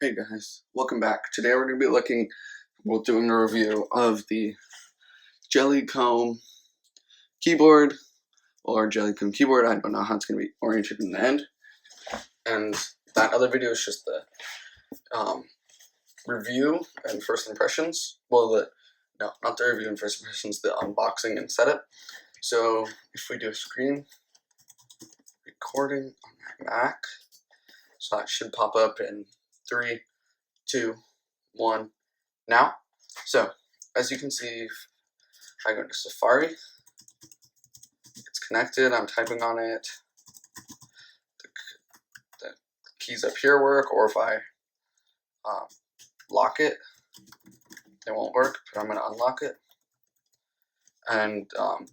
Hey guys, welcome back. Today we're going to be doing a review of the Jellycomb keyboard, or Jellycomb keyboard. I don't know how it's going to be oriented in the end. And that other video is just the review and first impressions. Well, no, not the review and first impressions, the unboxing and setup. So if we do a screen recording on my Mac, so that should pop up in 3, 2, 1, now. So, as you can see, if I go to Safari, it's connected, I'm typing on it, the keys up here work, or if I lock it, they won't work, but I'm going to unlock it. And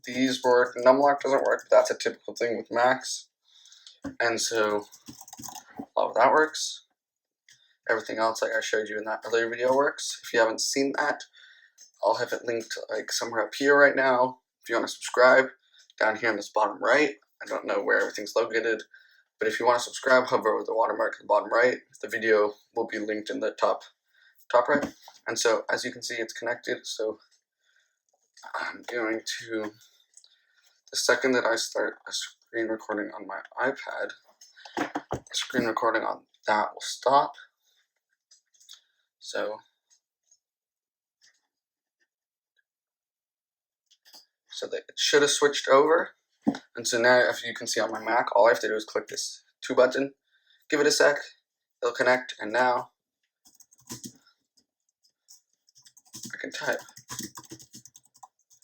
these work, numlock doesn't work, but that's a typical thing with Macs. And so, all of that works. Everything else, like I showed you in that other video, works. If you haven't seen that, I'll have it linked like somewhere up here right now. If you want to subscribe, down here in this bottom right. I don't know where everything's located, but if you want to subscribe, hover over the watermark in the bottom right. The video will be linked in the top right. And so, as you can see, it's connected. So I'm going to, the second that I start a screen recording on my iPad, the screen recording on that will stop. So that it should have switched over. And so now, if you can see on my Mac, all I have to do is click this 2 button, give it a sec, it'll connect, and now I can type.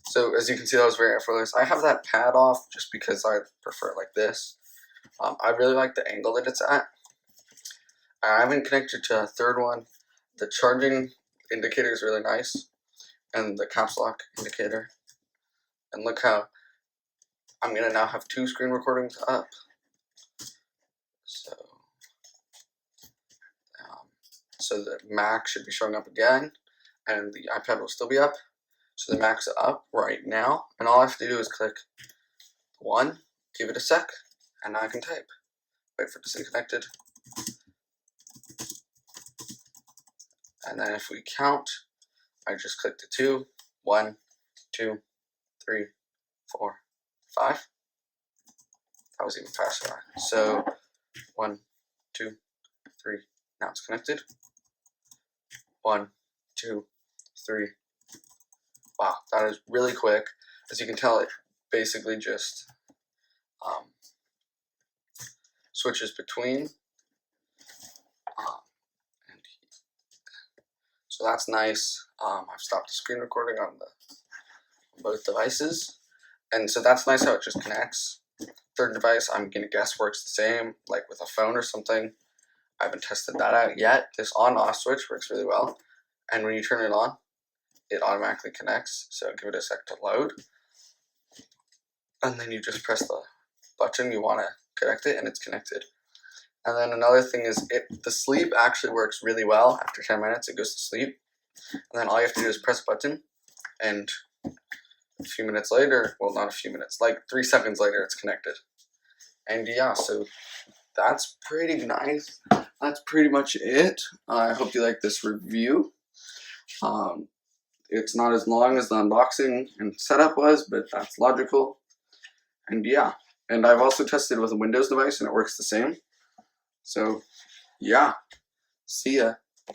So as you can see, that was very effortless. I have that pad off just because I prefer it like this. I really like the angle that it's at. I haven't connected to a third one. The charging indicator is really nice, and the caps lock indicator. And look how I'm going to now have 2 screen recordings up. So the Mac should be showing up again, and the iPad will still be up. So the Mac's up right now, and all I have to do is click 1, give it a sec, and now I can type. Wait for it to stay connected. And then if we count, I just click the 2, 1, 2, 3, 4, 5. That was even faster. So 1, 2, 3. Now it's connected. 1, 2, 3. Wow, that is really quick. As you can tell, it basically just switches between. So that's nice. I've stopped the screen recording on both devices. And so that's nice how it just connects. Third device, I'm going to guess works the same, like with a phone or something. I haven't tested that out yet. This on-off switch works really well. And when you turn it on, it automatically connects. So give it a sec to load. And then you just press the button you want to connect it, and it's connected. And then another thing is the sleep actually works really well. After 10 minutes, it goes to sleep. And then all you have to do is press a button, and a few minutes later, well, not a few minutes, like 3 seconds later, it's connected. And yeah, so that's pretty nice. That's pretty much it. I hope you like this review. It's not as long as the unboxing and setup was, but that's logical. And yeah, and I've also tested with a Windows device, and it works the same. So yeah, see ya.